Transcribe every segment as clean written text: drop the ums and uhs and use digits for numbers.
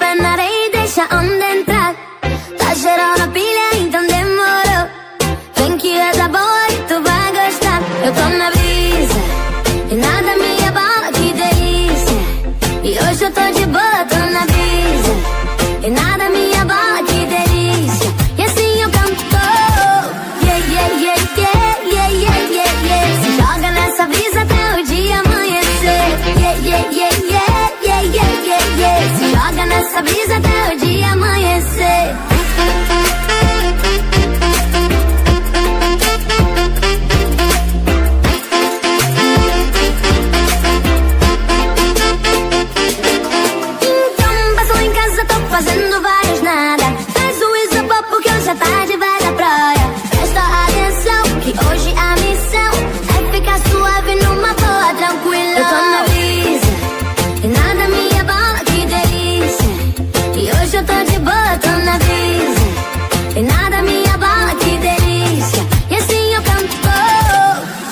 pé na areia e deixa a onda entrar. Tá geral na pilha, então demorou. Vem que é da boa e tu vai gostar. Eu tô na brisa e nada me abala, que delícia. E hoje eu tô de boa, tô na brisa e nada me abala, que delícia. E assim eu canto, yeah, yeah, yeah, yeah, yeah, yeah, yeah, yeah. Se joga nessa brisa até o dia amanhecer. Yeah, yeah, yeah, yeah, yeah, yeah, yeah, yeah. Se joga nessa brisa até o dia amanhecer. Fazendo vários nada. Faz o isopor porque hoje à tarde vai da praia. Presta atenção que hoje a missão é ficar suave numa boa, tranquila. Eu tô na brisa e nada me abala, que delícia. E hoje eu tô de boa, tô na brisa e nada me abala, que delícia. E assim eu canto,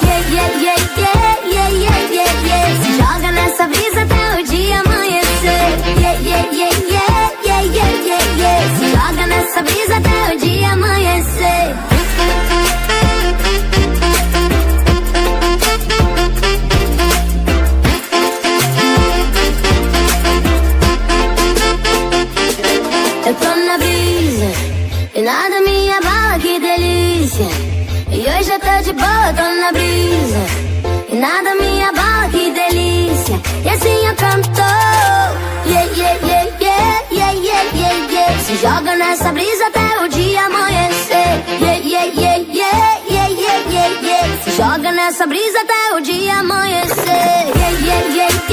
yeah, yeah, yeah, yeah, yeah, yeah, yeah, yeah. Se joga nessa brisa até o dia amanhecer. Yeah, yeah, yeah, yeah. Yeah, yeah, yeah. Se joga nessa brisa até o dia amanhecer. Eu tô na brisa e nada me abala, que delícia. E hoje eu tô de boa, tô na brisa e nada me abala, que delícia. E assim eu canto, yeah, yeah, yeah, yeah, yeah, yeah, yeah, yeah. Se joga nessa brisa até o dia amanhecer. Yeah, yeah, yeah, yeah, yeah, yeah, yeah, yeah. Se joga nessa brisa até o dia amanhecer. Yeah, yeah, yeah.